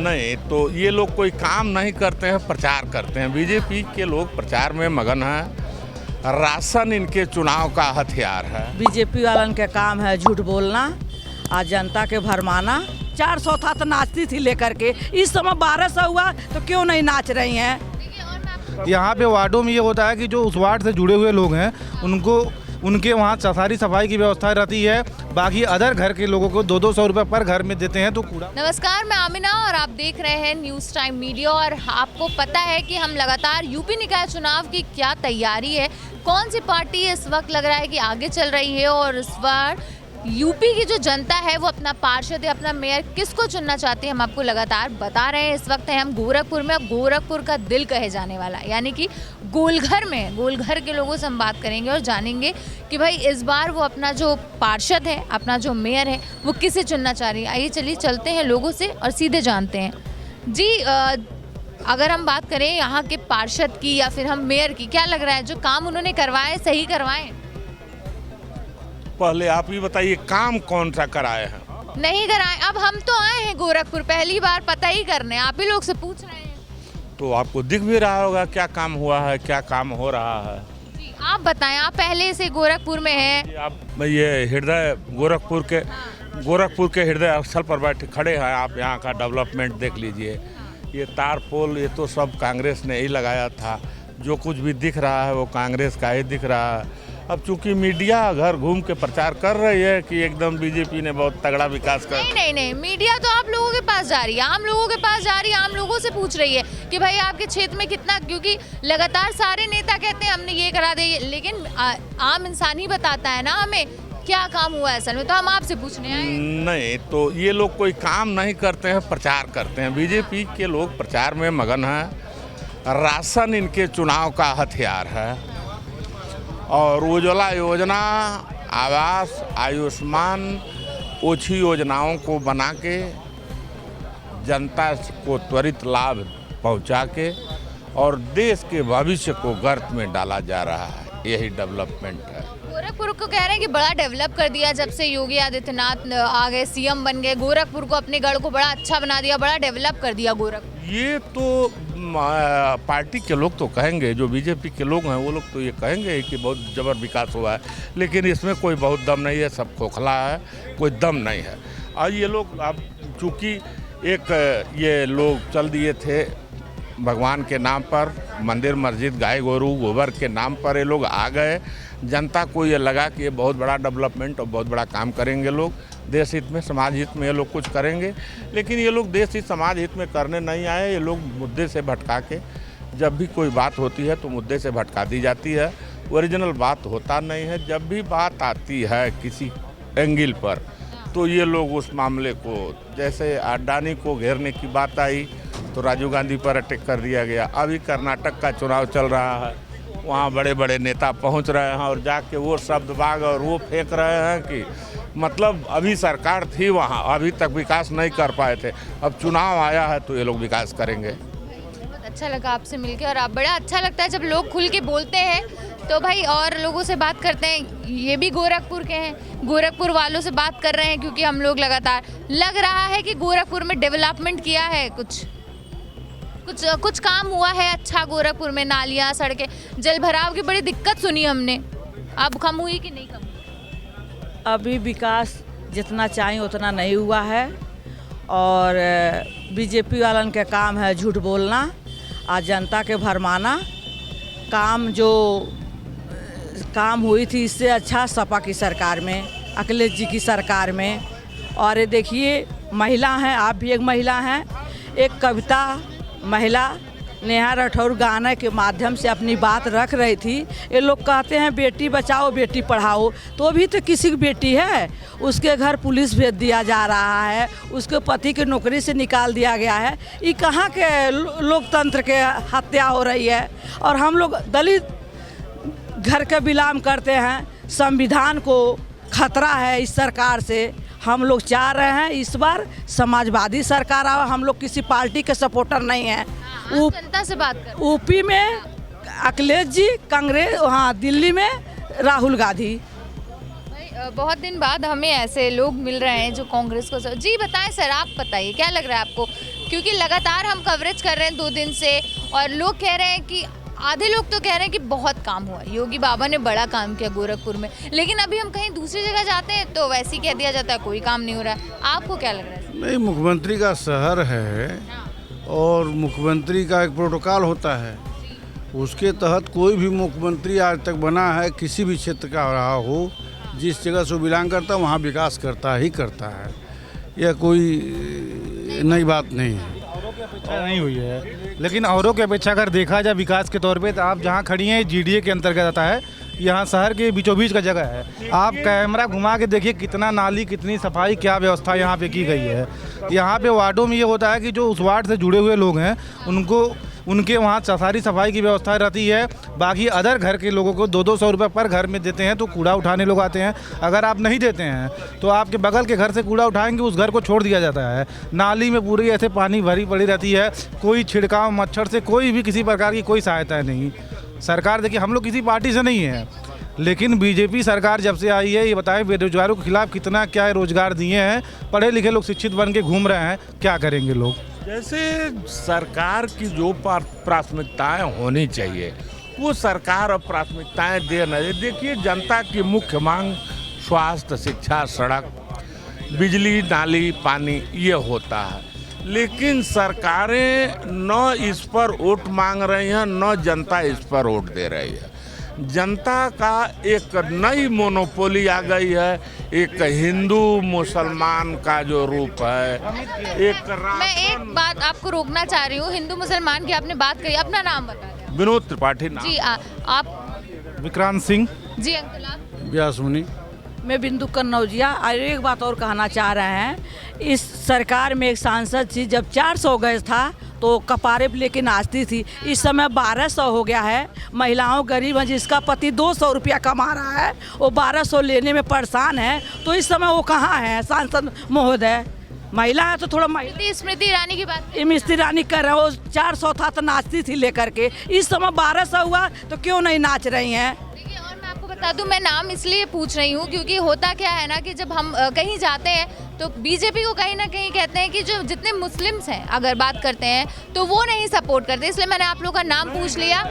नहीं, तो ये लोग कोई काम नहीं करते हैं, प्रचार करते हैं। बीजेपी के लोग प्रचार में मगन हैं। राशन इनके चुनाव का हथियार है। बीजेपी वालन के काम है झूठ बोलना और जनता के भरमाना। 400 था तो नाचती थी लेकर के, इस समय 1200 हुआ तो क्यों नहीं नाच रही हैं। यहाँ पे वार्डों में ये होता है कि जो उस वार्ड से जुड़े हुए लोग हैं उनके वहाँ सारी सफाई की व्यवस्था रहती है। बाकी अदर घर के लोगों को 200 रुपये पर घर में देते हैं तो कूड़ा। नमस्कार, मैं आमिना और आप देख रहे हैं न्यूज़ टाइम मीडिया। और आपको पता है कि हम लगातार यूपी निकाय चुनाव की क्या तैयारी है, कौन सी पार्टी इस वक्त लग रहा है कि आगे चल रही है और इस बार यूपी की जो जनता है वो अपना पार्षद या अपना मेयर किसको चुनना चाहती है, हम आपको लगातार बता रहे हैं। इस वक्त है हम गोरखपुर में, गोरखपुर का दिल कहे जाने वाला यानी कि गोलघर में, गोलघर के लोगों से हम बात करेंगे और जानेंगे कि भाई इस बार वो अपना जो पार्षद है, अपना जो मेयर है वो किसे चुनना चाह रही है। आइए चलिए चलते हैं लोगों से और सीधे जानते हैं। जी अगर हम बात करें यहाँ के पार्षद की या फिर हम मेयर की, क्या लग रहा है जो काम उन्होंने करवाए सही करवाए? पहले आप ही बताइए काम कौन सा कराए हैं? नहीं कराए। अब हम तो आए हैं गोरखपुर पहली बार पता ही करने, आप ही लोग से पूछ रहे हैं। तो आपको दिख भी रहा होगा क्या काम हुआ है, क्या काम हो रहा है। जी आप बताएं, आप पहले से गोरखपुर में हैं। आप ये हृदय गोरखपुर के हृदय स्थल पर बैठे खड़े हैं आप। यहाँ का डेवलपमेंट देख लीजिए। ये तार पोल ये तो सब कांग्रेस ने ही लगाया था। जो कुछ भी दिख रहा है वो कांग्रेस का ही दिख रहा है। अब चूंकि मीडिया घर घूम के प्रचार कर रही है कि एकदम बीजेपी ने बहुत तगड़ा विकास कर। नहीं, मीडिया तो आप लोगों के पास जा रही है, आम लोगों के पास जा रही है, आम लोगों से पूछ रही है कि भाई आपके क्षेत्र में कितना, क्योंकि लगातार सारे नेता कहते हैं हमने ये करा दिया, लेकिन आम इंसान ही बताता है ना हमें क्या काम हुआ है असल में। तो हम आपसे पूछने आए। नहीं, तो ये लोग कोई काम नहीं करते हैं, प्रचार करते हैं। बीजेपी के लोग प्रचार में मगन हैं। राशन इनके चुनाव का हथियार है और उज्ज्वला योजना, आवास, आयुष्मान, ओछी योजनाओं को बना के जनता को त्वरित लाभ पहुंचा के और देश के भविष्य को गर्त में डाला जा रहा है। यही डेवलपमेंट है। गोरखपुर को कह रहे हैं कि बड़ा डेवलप कर दिया जब से योगी आदित्यनाथ आ गए, सीएम बन गए। गोरखपुर को, अपने गढ़ को बड़ा अच्छा बना दिया, बड़ा डेवलप कर दिया गोरखपुर। ये तो पार्टी के लोग तो कहेंगे, जो बीजेपी के लोग हैं वो लोग तो ये कहेंगे कि बहुत जबर विकास हुआ है, लेकिन इसमें कोई बहुत दम नहीं है। सब खोखला है, कोई दम नहीं है। और ये लोग अब चूँकि ये लोग चल दिए थे भगवान के नाम पर, मंदिर मस्जिद गाय गोरू गोबर के नाम पर ये लोग आ गए। जनता को ये लगा कि ये बहुत बड़ा डेवलपमेंट और बहुत बड़ा काम करेंगे लोग, देश हित में, समाज हित में ये लोग कुछ करेंगे। लेकिन ये लोग देश हित समाज हित में करने नहीं आए। ये लोग मुद्दे से भटका के, जब भी कोई बात होती है तो मुद्दे से भटका दी जाती है, ओरिजिनल बात होता नहीं है। जब भी बात आती है किसी एंगल पर तो ये लोग उस मामले को, जैसे अडानी को घेरने की बात आई तो राजीव गांधी पर अटैक कर दिया गया। अभी कर्नाटक का चुनाव चल रहा है, वहाँ बड़े बड़े नेता पहुँच रहे हैं और जाके वो शब्दबाग और वो फेंक रहे हैं कि मतलब अभी सरकार थी वहाँ, अभी तक विकास नहीं कर पाए थे, अब चुनाव आया है तो ये लोग विकास करेंगे। बहुत अच्छा लगा आपसे मिलकर और आप, बड़ा अच्छा लगता है जब लोग खुल के बोलते हैं। तो भाई और लोगों से बात करते हैं, ये भी गोरखपुर के हैं, गोरखपुर वालों से बात कर रहे हैं क्योंकि हम लोग लगातार, लग रहा है कि गोरखपुर में डेवलपमेंट किया है, कुछ काम हुआ है अच्छा गोरखपुर में। नालियाँ, सड़कें, जल भराव की बड़ी दिक्कत सुनी हमने, अब कम हुई कि नहीं कम? अभी विकास जितना चाहिए उतना नहीं हुआ है और बीजेपी वालन के काम है झूठ बोलना और जनता के भरमाना। काम हुई थी इससे अच्छा सपा की सरकार में, अखिलेश जी की सरकार में। और ये देखिए महिला हैं, आप भी एक महिला हैं, एक कविता महिला नेहा राठौर गाने के माध्यम से अपनी बात रख रही थी। ये लोग कहते हैं बेटी बचाओ बेटी पढ़ाओ, तो भी तो किसी की बेटी है, उसके घर पुलिस भेज दिया जा रहा है, उसके पति की नौकरी से निकाल दिया गया है। ये कहाँ के लोकतंत्र के हत्या हो रही है। और हम लोग दलित घर के बिलोंग करते हैं, संविधान को खतरा है इस सरकार से। हम लोग चाह रहे हैं इस बार समाजवादी सरकार आवे। हम लोग किसी पार्टी के सपोर्टर नहीं हैं। जनता से बात कर, यूपी में अखिलेश जी, कांग्रेस, हाँ दिल्ली में राहुल गांधी। बहुत दिन बाद हमें ऐसे लोग मिल रहे हैं जो कांग्रेस को। जी बताएं सर, आप बताइए क्या लग रहा है आपको, क्योंकि लगातार हम कवरेज कर रहे हैं 2 दिन से और लोग कह रहे हैं कि आधे लोग तो कह रहे हैं कि बहुत काम हुआ, योगी बाबा ने बड़ा काम किया गोरखपुर में, लेकिन अभी हम कहीं दूसरी जगह जाते हैं तो वैसे ही कह दिया जाता है कोई काम नहीं हो रहा है। आपको क्या लग रहा है? नहीं, मुख्यमंत्री का शहर है और मुख्यमंत्री का एक प्रोटोकॉल होता है, उसके तहत कोई भी मुख्यमंत्री आज तक बना है किसी भी क्षेत्र का रहा हो, जिस जगह से बिलोंग करता है वहाँ विकास करता ही करता है, यह कोई नई बात नहीं है। अपेक्षा नहीं हुई है, लेकिन औरों की अपेक्षा अगर देखा जाए विकास के तौर पे तो आप जहाँ खड़ी हैं जीडीए के अंतर्गत आता है, यहाँ शहर के बीचों बीच का जगह है। आप कैमरा घुमा के देखिए कितना नाली, कितनी सफाई, क्या व्यवस्था यहाँ पे की गई है। यहाँ पे वार्डों में ये होता है कि जो उस वार्ड से जुड़े हुए लोग हैं उनके वहाँ सारी सफाई की व्यवस्था रहती है। बाकी अदर घर के लोगों को 200-200 रुपये पर घर में देते हैं, तो कूड़ा उठाने लोग आते हैं। अगर आप नहीं देते हैं तो आपके बगल के घर से कूड़ा उठाएंगे, उस घर को छोड़ दिया जाता है। नाली में पूरी ऐसे पानी भरी पड़ी रहती है, कोई छिड़काव मच्छर से कोई भी किसी प्रकार की कोई सहायता नहीं। सरकार देखिए, हम लोग किसी पार्टी से नहीं है, लेकिन बीजेपी सरकार जब से आई है, ये बताएं बेरोजगारों के खिलाफ कितना क्या रोजगार दिए हैं। पढ़े लिखे लोग शिक्षित बन के घूम रहे हैं, क्या करेंगे लोग? जैसे सरकार की जो प्राथमिकताएं होनी चाहिए वो सरकार अब प्राथमिकताएं दे न दे। देखिए, जनता की मुख्य मांग स्वास्थ्य, शिक्षा, सड़क, बिजली, नाली, पानी ये होता है, लेकिन सरकारें न इस पर वोट मांग रही हैं, न जनता इस पर वोट दे रही है। जनता का एक नई मोनोपोली आ गई है, एक हिंदू मुसलमान का जो रूप है। मैं एक बात आपको रोकना चाह रही हूँ, हिंदू मुसलमान की आपने बात कही, अपना नाम बता दें। विनोद त्रिपाठी नाम। जी आप? विक्रांत सिंह। जी अंकल आप? व्यास मुनि। मैं बिंदु कन्नौजिया। और एक बात और कहना चाह रहे हैं, इस सरकार में एक सांसद थी, जब 400 गैस था तो कपारे पे लेके नाचती थी। इस समय 1200 हो गया है। महिलाओं गरीब हैं, जिसका पति 200 रुपया कमा रहा है, वो 1200 लेने में परेशान है। तो इस समय वो कहाँ है सांसद महोदय? महिला है तो थोड़ा स्मृति ईरानी की बात, स्मृति ईरानी कर रहे हो। 400 था तो नाचती थी लेकर के, इस समय 1200 हुआ तो क्यों नहीं नाच रही हैं? और मैं आपको बता दूं, मैं नाम इसलिए पूछ रही हूँ क्योंकि होता क्या है ना कि जब हम कहीं जाते हैं तो बीजेपी को कहीं ना कहीं कहते हैं कि जो जितने मुस्लिम्स हैं अगर बात करते हैं तो वो नहीं सपोर्ट करते, इसलिए मैंने आप लोगों का नाम पूछ लिया।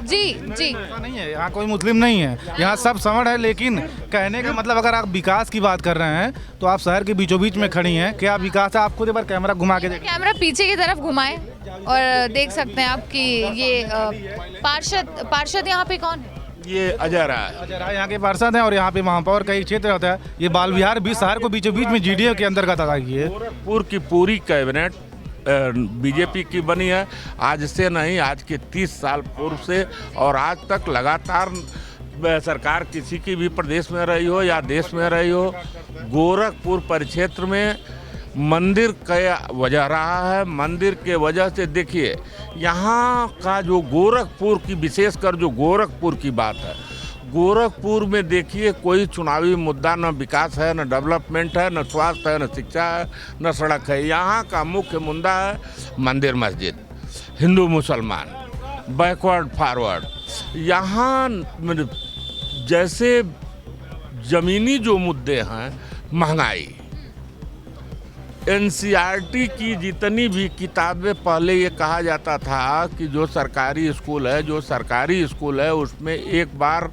जी जी, ऐसा नहीं है, यहाँ कोई मुस्लिम नहीं है, यहाँ सब समझ है। लेकिन कहने का मतलब, अगर आप विकास की बात कर रहे हैं तो आप शहर के बीचों बीच में खड़ी हैं, क्या विकास है? आप खुद एक बार कैमरा घुमा के देखिए। कैमरा पीछे की तरफ घुमाएं और देख सकते हैं आप कि ये पार्षद यहाँ पे कौन है? ये अजय राय। अजय राय यहाँ के पार्षद हैं और यहाँ पे महापौर का एक क्षेत्र होता है। ये बाल विहार भी शहर को बीचों बीच में जीडीए के अंतर्गत आता है। गोरखपुर की पूरी कैबिनेट बीजेपी की बनी है, आज से नहीं, आज के 30 साल पूर्व से, और आज तक लगातार सरकार किसी की भी प्रदेश में रही हो या देश में रही हो, गोरखपुर परिक्षेत्र में मंदिर का वजह रहा है। मंदिर के वजह से देखिए, यहाँ का जो गोरखपुर की, विशेषकर जो गोरखपुर की बात है, गोरखपुर में देखिए कोई चुनावी मुद्दा, न विकास है, न डेवलपमेंट है, न स्वास्थ्य है, न शिक्षा है, न सड़क है। यहाँ का मुख्य मुद्दा है मंदिर मस्जिद, हिंदू मुसलमान, बैकवर्ड फॉरवर्ड। यहाँ जैसे ज़मीनी जो मुद्दे हैं, महंगाई, एनसीईआरटी की जितनी भी किताबें, पहले ये कहा जाता था कि जो सरकारी स्कूल है उसमें एक बार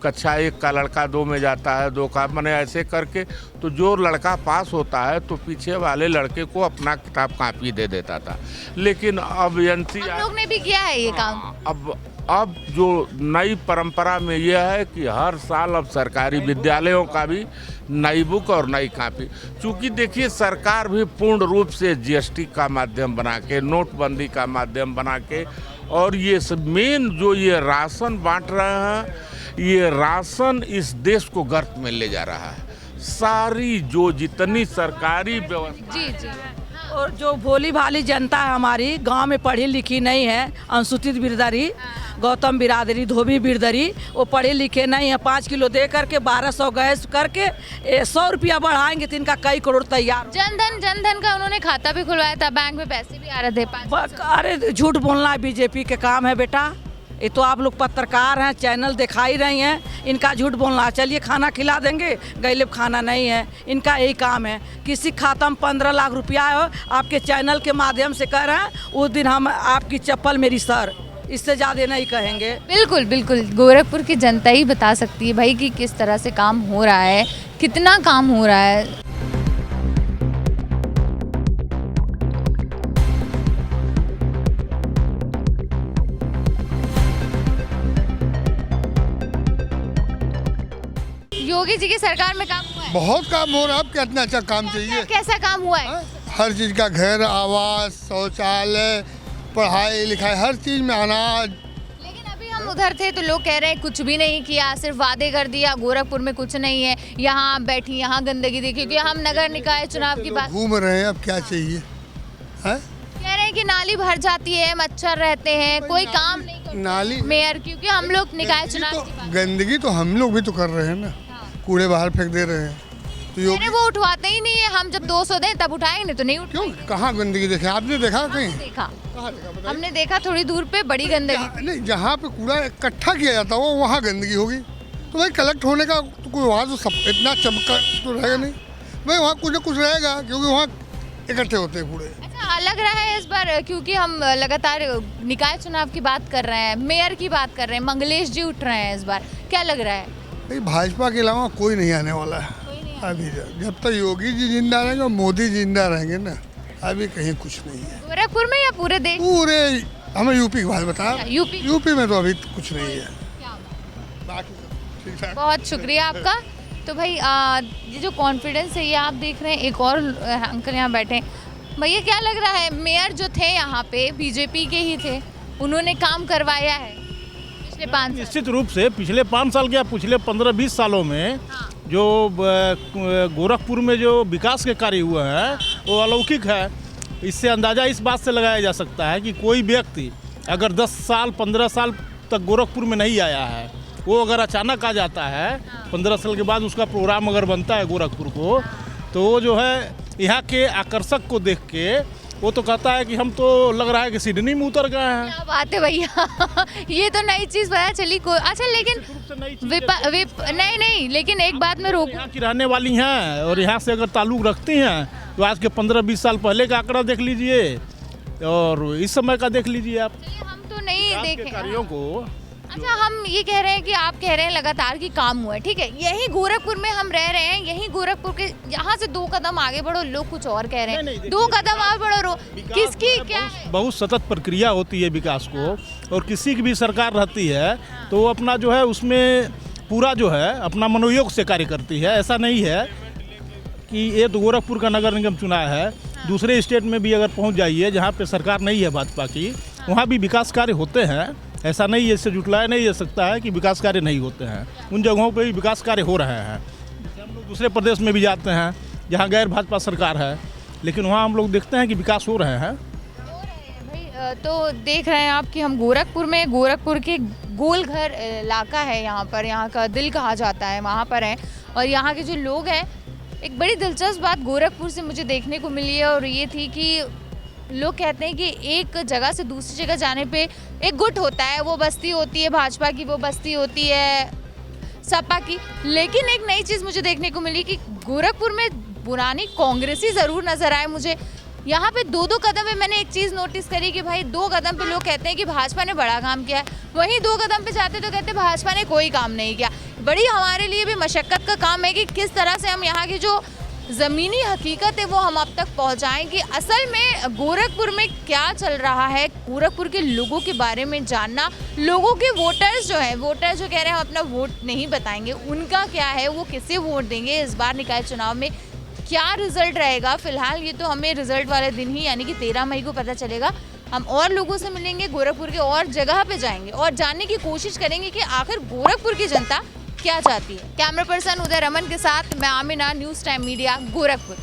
कक्षा 1 का लड़का 2 में जाता है, 2 का, मैंने ऐसे करके, तो जो लड़का पास होता है तो पीछे वाले लड़के को अपना किताब कापी दे देता था। लेकिन अब हम लोग ने भी किया है ये काम। अब जो नई परंपरा में यह है कि हर साल अब सरकारी विद्यालयों का भी नई बुक और नई कॉपी, चूँकि देखिए सरकार भी पूर्ण रूप से जीएसटी का माध्यम बना के, नोटबंदी का माध्यम बना के, और ये मेन जो ये राशन बांट रहे हैं, ये राशन इस देश को गर्त में ले जा रहा है। सारी जो जितनी सरकारी व्यवस्था, जी जी, और जो भोली भाली जनता है हमारी, गांव में पढ़ी लिखी नहीं है, अनुसूचित बिरादरी, गौतम बिरादरी, धोबी बिरादरी, वो पढ़े लिखे नहीं है। 5 किलो दे करके 1200 गैस करके 100 रुपया बढ़ाएंगे तो इनका कई करोड़ तैयार। जनधन का उन्होंने खाता भी खुलवाया था, बैंक में पैसे भी आ रहे थे। अरे झूठ बोलना बीजेपी के काम है बेटा, ये तो आप लोग पत्रकार हैं, चैनल दिखा ही रही हैं, इनका झूठ बोलना। चलिए खाना खिला देंगे, गैलेब खाना नहीं है, इनका यही काम है। किसी खाता में 15 लाख रुपया हो, आपके चैनल के माध्यम से कह रहे हैं, उस दिन हम आपकी चप्पल मेरी सर, इससे ज़्यादा नहीं कहेंगे। बिल्कुल बिल्कुल, गोरखपुर की जनता ही बता सकती है भाई कि किस तरह से काम हो रहा है, कितना काम हो रहा है। योगी जी की सरकार में काम हुआ है? बहुत काम हो रहा है। अब कितना अच्छा काम चाहिए। कैसा काम हुआ है? हर चीज़ का, घर, आवास, शौचालय, पढ़ाई लिखाई, हर चीज़ में अनाज। लेकिन अभी हम उधर थे तो लोग कह रहे हैं कुछ भी नहीं किया, सिर्फ वादे कर दिया, गोरखपुर में कुछ नहीं है, यहाँ आप बैठी, यहाँ गंदगी देखी, क्योंकि हम नगर निकाय चुनाव की बात घूम रहे हैं, अब क्या चाहिए है? कह रहे हैं कि नाली भर जाती है, मच्छर रहते हैं, कोई काम नहीं करता नाली मेयर, क्योंकि हम लोग निकाय चुनाव की बात। गंदगी तो हम लोग भी तो कर रहे हैं ना, कूड़े बाहर फेंक दे रहे हैं। तो अरे वो उठवाते ही नहीं है, हम जब 200 दें तब उठाएंगे, तो नहीं क्यों? उठाएंगे। कहाँ गंदगी देखे? आपने देखा कहीं? देखा, कहाँ देखा बताइए? हमने देखा थोड़ी दूर पे बड़ी गंदगी। नहीं, जहाँ पे कूड़ा इकट्ठा किया जाता हो वहाँ गंदगी होगी, तो भाई कलेक्ट होने का तो कोई वहाँ तो सब इतना चमका तो रहेगा नहीं भाई, वहाँ कुछ ना कुछ रहेगा, क्योंकि वहाँ इकट्ठे होते हैं कूड़े। अच्छा, लग रहा है इस बार, क्योंकि हम लगातार निकाय चुनाव की बात कर रहे हैं, मेयर की बात कर रहे हैं, मंगलेश जी उठ रहे हैं, इस बार क्या लग रहा है? भाई भाजपा के अलावा कोई नहीं आने वाला है अभी। जब तक योगी जी जिंदा रहेंगे और मोदी जिंदा रहेंगे ना, अभी कहीं कुछ नहीं है। गोरखपुर में या पूरे देश? पूरे हमें यूपी की बात बता। यूपी में तो अभी कुछ नहीं है, बाकी सब ठीक ठाक। बहुत शुक्रिया आपका। तो भाई ये जो कॉन्फिडेंस है, ये आप देख रहे हैं। एक और अंकल यहाँ बैठे हैं। भैया क्या लग रहा है, मेयर जो थे यहाँ पे बीजेपी के ही थे, उन्होंने काम करवाया है पिछले 5 साल? निश्चित रूप से पिछले 5 साल क्या, पिछले 15-20 सालों में जो गोरखपुर में जो विकास के कार्य हुए हैं वो अलौकिक है। इससे अंदाज़ा इस बात से लगाया जा सकता है कि कोई व्यक्ति अगर 10 साल 15 साल तक गोरखपुर में नहीं आया है, वो अगर अचानक आ जाता है 15 साल के बाद, उसका प्रोग्राम अगर बनता है गोरखपुर को, तो वो जो है यहाँ के आकर्षक को देख के वो तो कहता है कि हम तो लग रहा है कि सिडनी में उतर गए हैं। क्या बात है भैया ये तो नई चीज़ पता चली। अच्छा, लेकिन नहीं, लेकिन एक बात में रोकूं, यहाँ की रहने वाली हैं और यहाँ से अगर ताल्लुक़ रखती हैं तो आज के 15-20 साल पहले का आंकड़ा देख लीजिए और इस समय का देख लीजिए आप। हम तो नहीं देखे कार्यों को। अच्छा, हम ये कह रहे हैं कि आप कह रहे हैं लगातार की काम हुआ है, ठीक है, यही गोरखपुर में हम रह रहे हैं, यही गोरखपुर के यहाँ से 2 कदम आगे बढ़ो, लोग कुछ और कह रहे हैं, 2 कदम आगे बढ़ो, किसकी क्या है? बहुत सतत प्रक्रिया होती है विकास को, और किसी की भी सरकार रहती है तो वो अपना जो है उसमें पूरा जो है अपना मनोयोग से कार्य करती है। ऐसा नहीं है कि ये तो गोरखपुर का नगर निगम चुना है, दूसरे स्टेट में भी अगर पहुँच जाइए जहाँ पे सरकार नहीं है भाजपा की, वहाँ भी विकास कार्य होते हैं। ऐसा नहीं है, इससे जुटलाया नहीं जा सकता है कि विकास कार्य नहीं होते हैं, उन जगहों पे भी विकास कार्य हो रहे हैं। हम लोग दूसरे प्रदेश में भी जाते हैं जहाँ गैर भाजपा सरकार है, लेकिन वहाँ हम लोग देखते हैं कि विकास हो रहे हैं। भाई तो देख रहे हैं आप कि हम गोरखपुर में, गोरखपुर के गोलघर इलाका है यहाँ पर, यहाँ का दिल कहा जाता है, वहाँ पर हैं। और यहाँ के जो लोग हैं, एक बड़ी दिलचस्प बात गोरखपुर से मुझे देखने को मिली है, और ये थी कि लोग कहते हैं कि एक जगह से दूसरी जगह जाने पे एक गुट होता है, वो बस्ती होती है भाजपा की, वो बस्ती होती है सपा की। लेकिन एक नई चीज़ मुझे देखने को मिली कि गोरखपुर में पुरानी कांग्रेसी ज़रूर नज़र आए मुझे। यहाँ पे 2-2 कदम पे मैंने एक चीज़ नोटिस करी कि भाई 2 कदम पे लोग कहते हैं कि भाजपा ने बड़ा काम किया है, वहीं 2 कदम पे जाते तो कहते हैं भाजपा ने कोई काम नहीं किया। बड़ी हमारे लिए भी मशक्क़त का काम है कि किस तरह से हम यहाँ की जो ज़मीनी हकीकत है वो हम आप तक पहुँचाएं कि असल में गोरखपुर में क्या चल रहा है, गोरखपुर के लोगों के बारे में जानना, लोगों के वोटर्स जो हैं, वोटर जो कह रहे हैं हम अपना वोट नहीं बताएंगे, उनका क्या है, वो किसे वोट देंगे, इस बार निकाय चुनाव में क्या रिजल्ट रहेगा। फिलहाल ये तो हमें रिजल्ट वाले दिन ही यानी कि 13 मई को पता चलेगा। हम और लोगों से मिलेंगे, गोरखपुर के और जगह पे जाएंगे और जानने की कोशिश करेंगे कि आखिर गोरखपुर की जनता क्या चाहती है। कैमरा पर्सन उदय रमन के साथ मैं Amina, news time media, Gorakhpur.